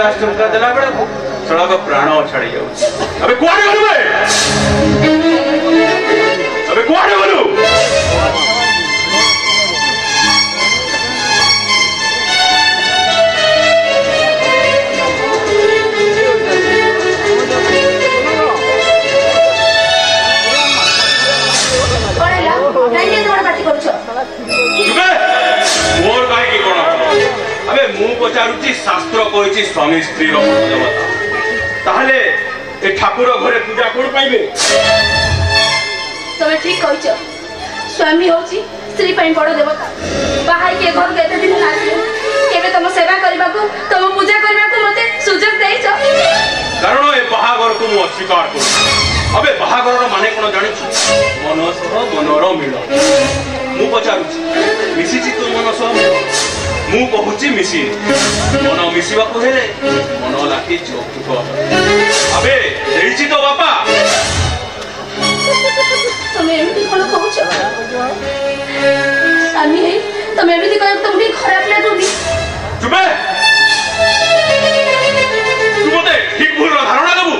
50 टंका देला बेला सड़क प्राण छाड़ी जाऊ अबे कुआडे गलु बे अबे कुआडे गलु मोर काहे की कोन अबे मु पचारुची शास्त्र कहिची स्वामी स्त्री रो देवता ताहले ए ठाकुर घरे पूजा कोन पाइबे तमे ठीक कहिछ स्वामी होची स्त्री पई बड़ देवता बाहर के घर केते दिन नासी केबे तम सेवा करबा को तम पूजा करबा को मते सुजग देइछ कारण ए बाहागर को मु अस्वीकार करू अबे बाहागर रो माने कोन जानि छु मनस मनोर मिल मु पचारुची मिसी ची तू मनस मु कहूची मिसी मन मिसिबा को हेले मन लाठी चोक अबे देइची तो बापा तमे एमती कोन कहूछ स्वामी हे तमे एमती कहब त मुडी खराब लागुनी चुपे तू मते ठीक भूल रो धारणा दबु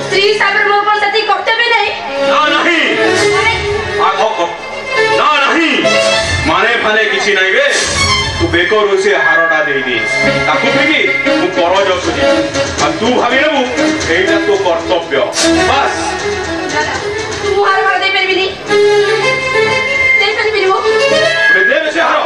स्त्री सागर मो पर सती कर्तव्य नहीं ना नहीं आखो को ना नहीं माने फाने किछि नहीं बे तू बेकर से हारडा दे दी ताकू फेकी तू करज सुजी आ तू भाबी लेबू एटा तो कर्तव्य बस तू हार दे परबिनी दे परबिनी वो दे से हारो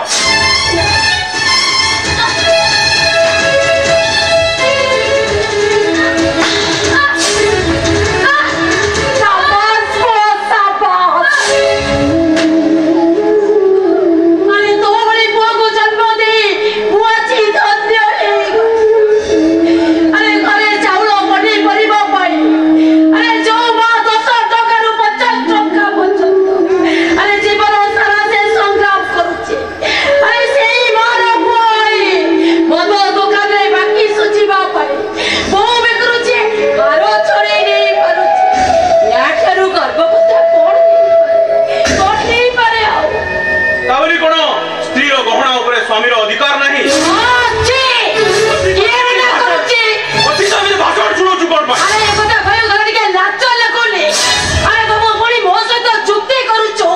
स्वामी रो अधिकार नहीं छी ये ना करू छी अति स्वामी भाषण सुनो चुकोर पा अरे ए কথা भयो घर के नाच लगोले अरे तुम कोनी मो सहित चुक्ति करू छो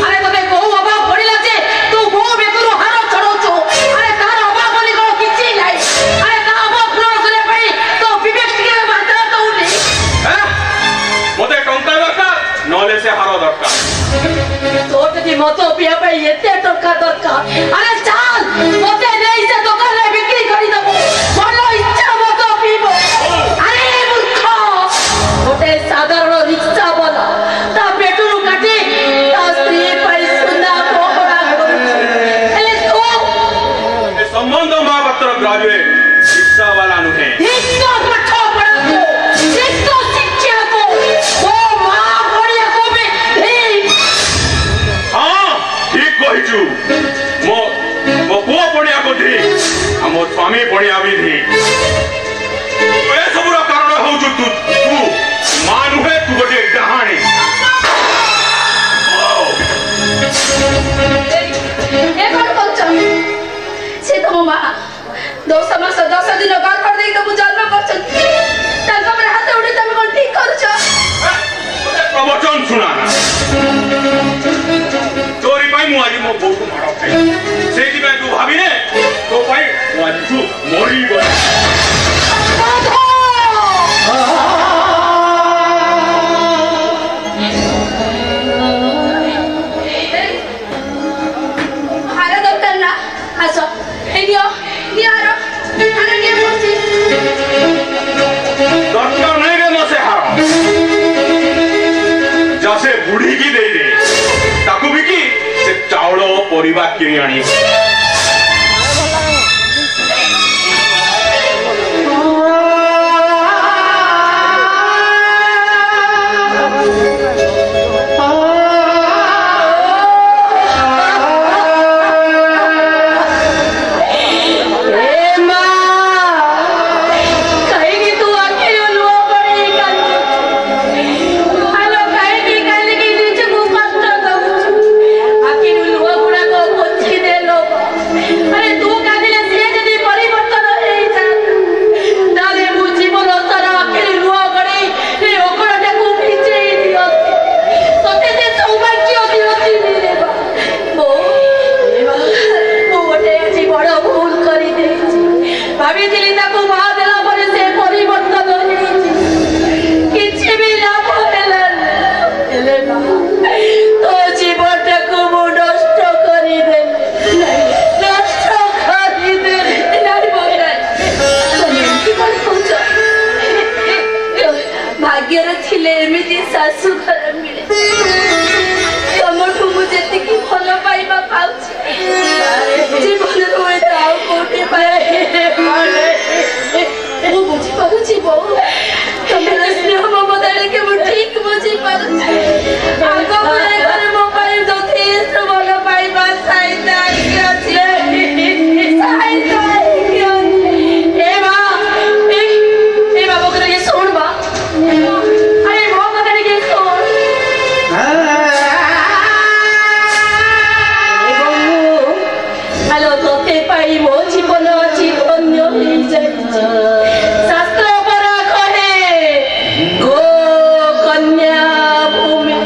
अरे तबे को अभाव पड़िला जे तू गो बेकरू हारो चढ़ौ छो अरे तार अभाव बोली को किछि नाही अरे ता अभाव पूर्ण करे पई तो विवेक के मात्रा तो उठी हैं मोते टंका दरकार नले से हारो दरकार तोट की मतो पिया पे एते टंका दरकार अरे चाल मोते नहीं से दुकान में बिक्री करी दबो बोलो इच्छा मतो पीबो अरे मूर्ख मोते साधारण रिक्शा बोला ता पेटुरु काटी ता स्त्री पई सुना पोकड़ा एले तो ए संबंध महापात्र ग्रेजुएट शिक्षा वाला नुहे हिस्सा मठो पड़ा को हिस्सा शिक्षा को ओ मां पड़िया को भी हां ठीक कहिचू मो पुआ पड़िया को धी मो स्वामी पड़िया भी धी ए सबुर कारण होचु तू मां नुहे तू गोटे डहाणी ए कोन कोचम से तो मां 10 मास 10 दिन गार कर देई तो जन्म करछन ताका पर हाथ उडी तमे कोन ठीक करछ प्रवचन सुना तोरी पाई मु आज मो बोटू मारो खाई सेति में तू भाबी ने तो पाई मु आज तू मरी गई हारा दरकार ना आसो एनियो निहारो हारा के मोसी दरकार नहीं रे मोसे हारो जैसे बुढ़ी की दे दे ताकू भी की से चावल परिवा किणी आनी भाग्यर थिले एमिति सासु घर मिले तमठु मुझे की भल पाइबा पाउछि जीवन रोए ताऊ कोटे पाए वो बुझी पाउछि बो तमरा स्नेह ममता के वो ठीक बुझी पाउछि आगो बरे घरे मोबाइल दोथि तो भल पाइबा साइदा के अछि साइदा ए बा बकरे के सुन बा अरे वो बकरे के सुन हेलो तोते पाई मो जीवन अछि धन्य होई जाइछि शास्त्र परा कहे गो कन्या भूमि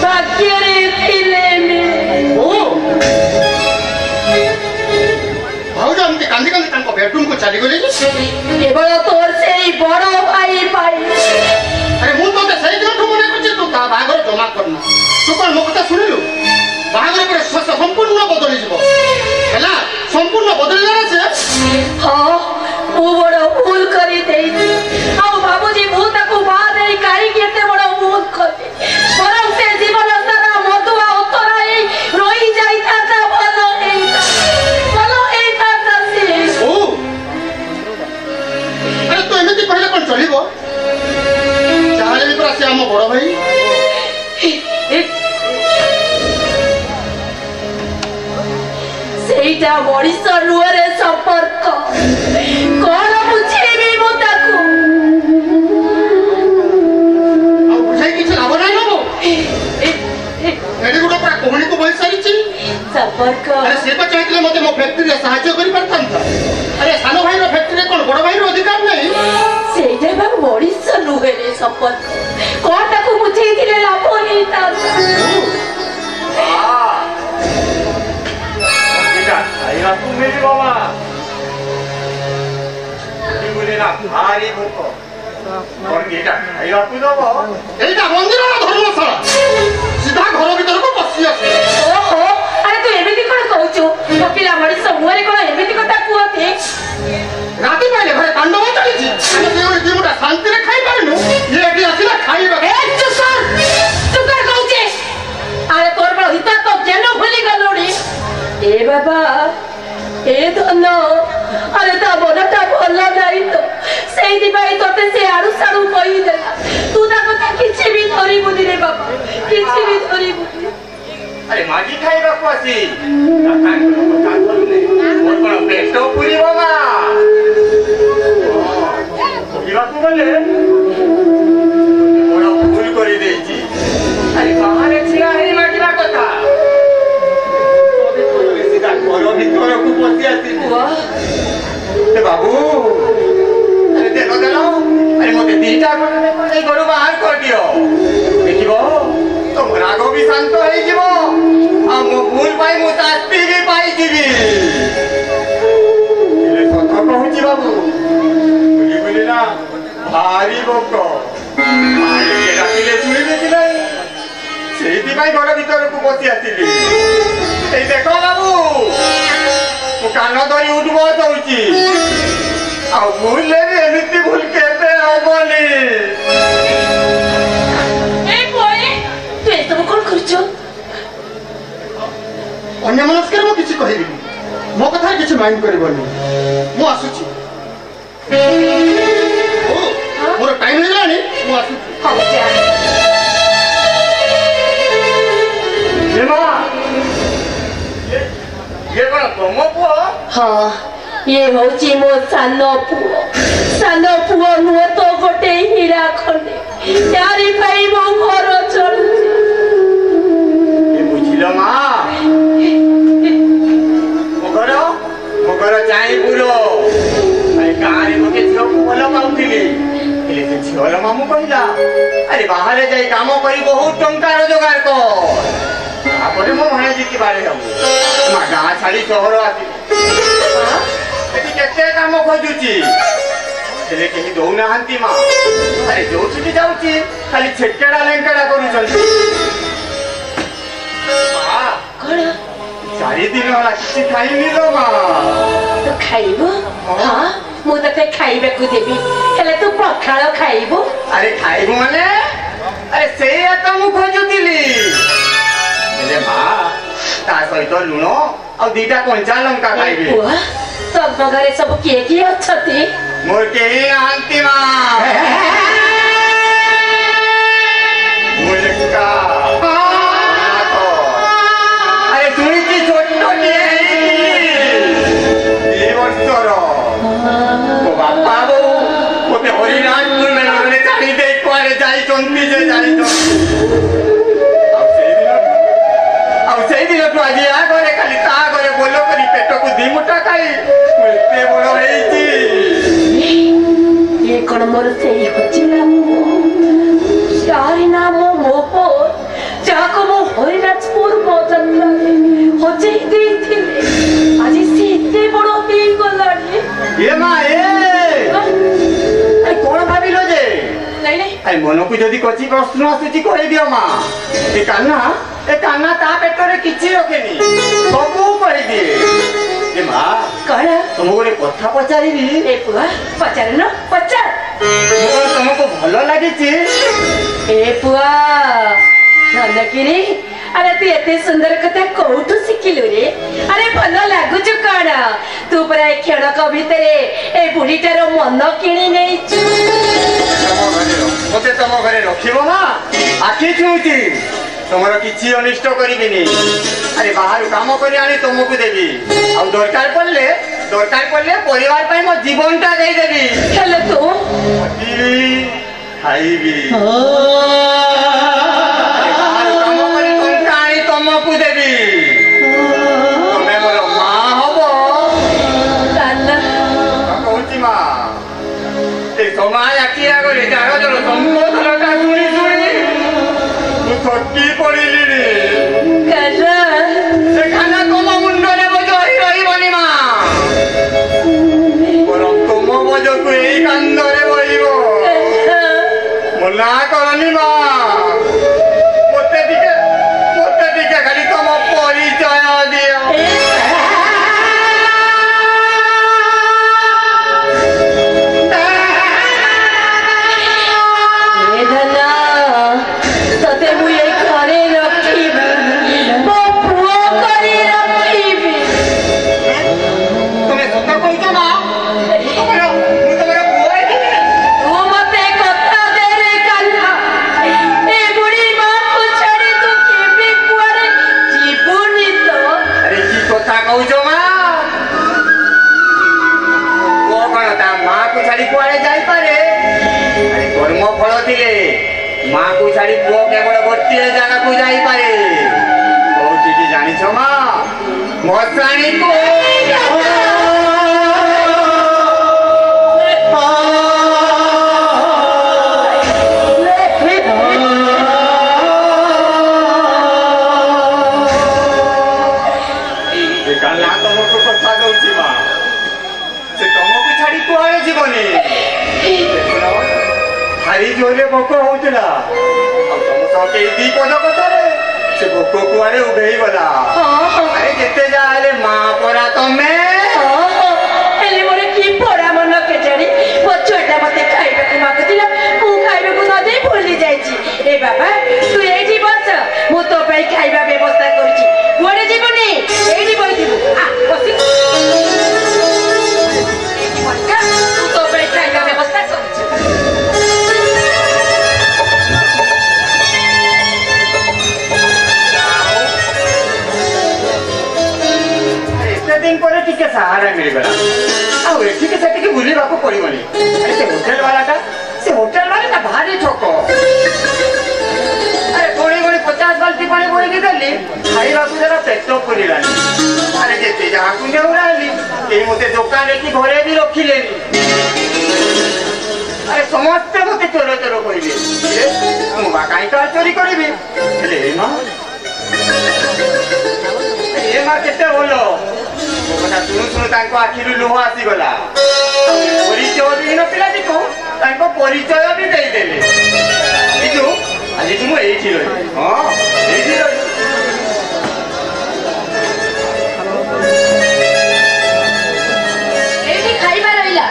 भाग्यरे थिले में ओ भाउजा हमके कांदी कांदी तांको बेडरूम को चली गली केवल तोर से ही बड़ भाई पाई अरे मु तो सही दिन ठो मने करछ तू ता बागर जमा करना तू कोन मो कथा सुनिलु बागर पर संपूर्ण बदली जीवो हैला संपूर्ण बदलला से हां वो बड़ भूल करी देई आ बाबूजी भूल ताको बाद ei काई केते बड़ भूल करते परम से जीवन सारा मधुआ उत्तराई रोई जाईता ता भलो एता से ओ अरे तो एमिति कहले कोन चलिबो चाहले भी पर से हम बड़ भाई ସେଇଟା ମଣିଷ ରୁହରେ ସମ୍ପର୍କ କଣ ବୁଝେଇବି ମୁଁ ତାକୁ ଆଉ ବୁଝାଇ କିଛି ଲାଭ ନାହିଁ ନବ ଏଡି ଗୁଡା ପୁରା କୋହଣି को ବହି सारिची ସମ୍ପର୍କ अरे से तो चाहते मते मो फैक्ट्री रे सहायता करि परथांता अरे सानो भाई रो फैक्ट्री रे कोन बड़ भाई रो अधिकार नहीं ସେଇଟା ବା ମଣିଷ ରୁହରେ ସମ୍ପର୍କ କଣ ତାକୁ ବୁଝେଇଥିଲେ ଲାଭ ନାହିଁ ତା खाइबा तू मेरी बाबा बोले ना भारी भूख और एटा खाइबा तू दबो एटा मंदिर रो धर्मशाला सीधा घर भीतर को पसी आसे ओहो अरे तू एमिति कोन कहउछु कपिला मଣିଷ मुहरे कोन एमिति कथा कुहते राती पाइले घरे तांडव चलीची हम जे मुटा शांति रे खाइ पारनु ये एटी आसिला खाइबा ए चुप कर कहउचे अरे तोर बड़ हिता तो जेनो भूली गलोडी ए बाबा ए धन अरे ता बनटा भला नाही तो सेही दिबाई तोते से आडू साडू कहि देला तू ता कथा किछि भी धरी बुदी रे बाबा किछि भी धरी बुदी अरे मागी खाइबा कोसी काकान को कथा करले मोर कोन पेट पूरी बाबा इबा तू बोले बड़ा भूल करि देछि अरे बाहर छिया हे मागिबा कथा घर भीतर को पसी आसी ए बाबू अरे देखो अरे मते दीटा ए घर बाहर कर दियो देखिबो तुम राग भी शांत होई जीवो आ मो भूल पाई मो शास्ति भी पाई जीवी एले कथा कहूची बाबू बुली ना भारी भोक आले रातिले सुइबे कि नै सेही भाई घर भीतर को पसी आसीली এই দেখো বাবু ও কান ধরি উঠবো দউছি আর ভুললে এমিতি ভুল কেবে হবনি এই বই তুই এত কোন করছ अन्य मनस्कर मो किछि कहिबी मो कथा किछि माइंड करबनी मो आसुची ओ मोर टाइम हेलानी मो आसुची हां जा ये मां ये बड़ा तुम पुओ हाँ ये होची मो सानो पुओ नुह तो गोटे हीरा खंडे यारी भाई मो घर चल ये बुझिलो मां मोगर चाहि पुरो अरे गाड़ी मोके छियो भलो पाउथिली एले से छियोर मामू कहिला अरे बाहर जाई काम करी बहुत टंका रोजगार कर आपरे मो भणे जीती बारे हम मा गां छाड़ी शहर आसी एटी केते काम खोजुची एले केही दउ ना हंती मा अरे जोठी की जाउची खाली छेकेडा लेंकेडा करू चलती हां कोन 4 दिन होला किछि खाइनी लो मा तो खाइबो हां ମୁଁ ତତେ ଖାଇବାକୁ ଦେବି ହେଲେ ତୁ ପଖାଳ ଖାଇବୁ अरे खाइबु माने अरे सेया तो मु खोजुतिली हेले मां ता सहित लुण आ दीटा कंचा लंका खाइबी पुआ तम घरे सब किए अछती मोर केही नाहंती मां मुलका अरे तुई छोटो बापा बो मोते हरिनाथपुर में चाली दे कुआरे जाई चंदी जे जाई अब सेही दिन तो आज आ घरे खाली ता घरे बोलो करी पेट को दी मुठा खाई एते बड़ हेइची ये कोन मोर सेही होचिला सारी नाम मोह जाको मो हरिनाथपुर मजन होचे देखथिले आज से एते बड़ हे गलानी ये मां ए कोन भाबिलो जे नहीं नहीं आई मन को जदी कची प्रश्न आसुची कहि दियो मां ए कान्ना ता पेटरे किछि रखेनी सबू कहि दिए ए मां कह तुम गोटे कथा पचारिबी ए पुआ पचार न पचार मोर तुमको भलो लागिछि ए पुआ नंदगिरी अरे तू एते सुंदर कथा कोठु सिखिलु रे अरे भल लागुच कण तू परा क्षणक भितरे ए बुढ़ीटार मन किणी नहीं मते तुम घरे रखिबो ना आखि छुची तुमर किछि अनिष्ट करिबिनी अरे बाहर काम करी आनी तुमको देबी आ दरकार पड़ले परिवार पई मो जीवनटा दे देबी चल तू खाइबी तुमको देवी तुम्हें मोर मां हबो कहूची मां ए समाज आखि आगरे जागा जरो संबोधनटा सुनी तू थकी पड़िली रे से खाना तुम मुंडरे बजई रहिबनी मां परम तुम बजको एई कांदरे बइबो मना करनी मां खाली तुम परिचय दियो तते मुझे घरे रखिबी मो पुओ करे रखिबी तुम्हें सत्य कहतो ना तुम्हारा पुओ है तू मते कथा दे रे कान्हा ए बुढ़ी मां को छड़ी तू केबे कुआरे जीवनी तो अरे की कथा कहूछो मां को कोन ता मां को छाड़ी कुआरे जाई पारे अरे कर्म फल दिले मां को छाड़ी को केवल गोटिए जागा को जाई पारे कहूची की जानि छ मां मसाणी को भारी जोरे भोक होउतला तुम तो के दी पद कथरे से भोक कुआरे उभेई गला अरे जेते जाले मां परा तमे एले मोरे की पड़ा मन के जानी वो छोटा मते खाइबे को मागतिला मु खाइबे को न दे भूली जाईची ए बाबा तू एजी बस मु तो पई खाइबा व्यवस्था करची गोडे जीवनी एजी बइदिबु आ बसी तू तो पई खाइबा व्यवस्था करची दिन पर टिके सहारा मिल गला आ एठी के सेठी के बुली बाको पड़िबनी अरे से होटल वाला ना भारी ठोको अरे थोड़ी 50 बाल्टी पानी बोली के देली खाई बाको जरा पेट पुरिलानी अरे जेते जा कुने उड़ाली के मते दुकान एठी घरे भी रखिलेनी अरे समस्त मते चोर कहले मु बा काई का चोरी करबी ले मां ए मां केते बोलो कथा सुनु तांको आखिरु लुह आसी गला परिचय भी न पिला दिको तांको परिचय भी देई देले बिजू आज तुम एठी रही हां एठी रही एठी खाइबा रहिला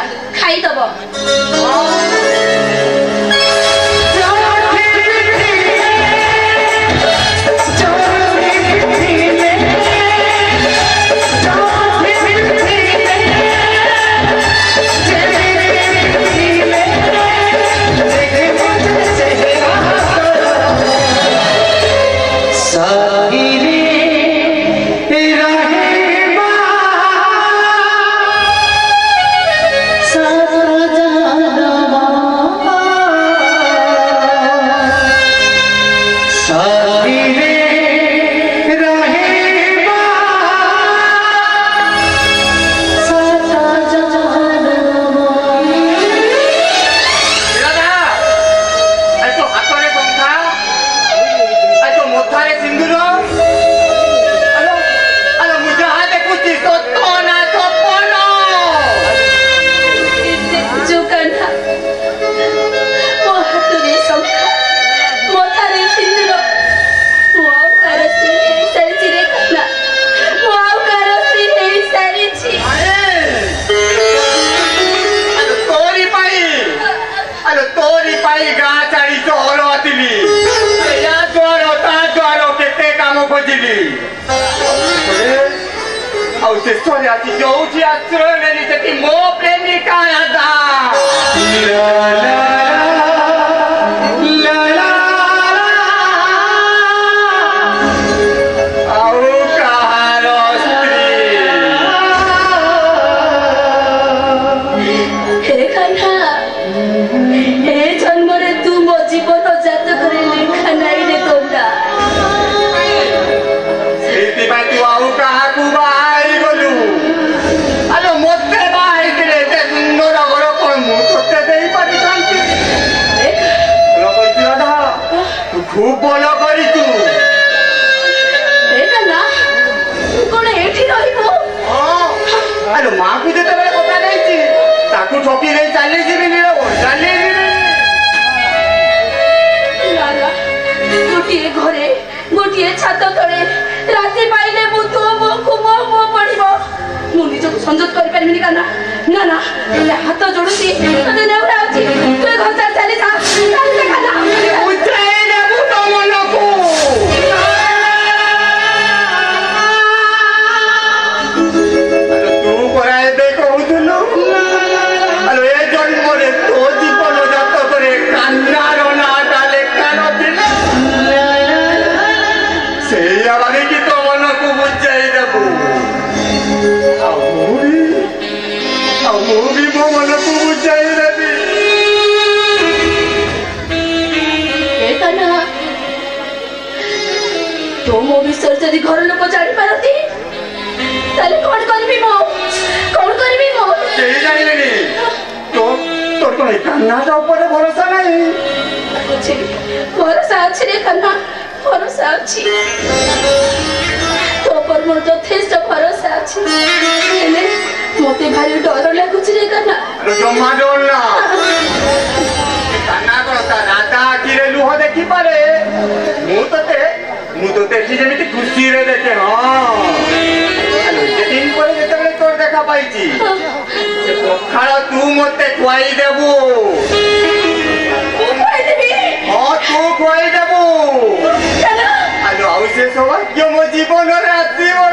ଶେଷରେ ଆଜି ଯୋଉଠି ଆଶ୍ରୟ ନେଲି ସେଠି ମୋ ପ୍ରେମିକା ଆଦା খুব বল করিছু এটা না কোন এଠି রহিব আরে মাকু যেতেবেলে কথা নেইছি তাকু ঠকি দেই চালি যাবি নিরব চালি যাবি না না গোটিয়ে ঘরে গোটিয়ে ছাত তଳେ রাতি পাইলে মু তো মো পড়িব মু নিজକୁ ସଂଯୋଗ କରିପାରିବିନି କାନା ନା ନା ହେଲେ ହାତ ଯୋଡୁଛି ତତେ ନେଉରାଉଛି ତୁ ଘର ଚାଲି ଯା ଚାଲି କାନା तो मो विषय जदि घर लोक जानी पारती ताले कोन करबी मो केही जानिबेनी तो तोर कोन कान्नाटा ऊपर भरोसा नाही अछि भरोसा अछि रे कन्ना भरोसा अछि तो पर मोर यथेष्ट भरोसा अछि हेले मोते भारी डर लागुछि रे कन्ना अरे जम्मा डर ना कान्ना करता राता किरे लुह देखि पारे मु तो देखी जेमिति खुशी रे देखे हां जे दिन परे जेतेबेले तोर देखा पाइची से पखाड़ा तू मते खुआई देबू खुआई देबी हां तू खुआई देबू चलो आलो आउ से सौभाग्य मो जीवन रे आसीबो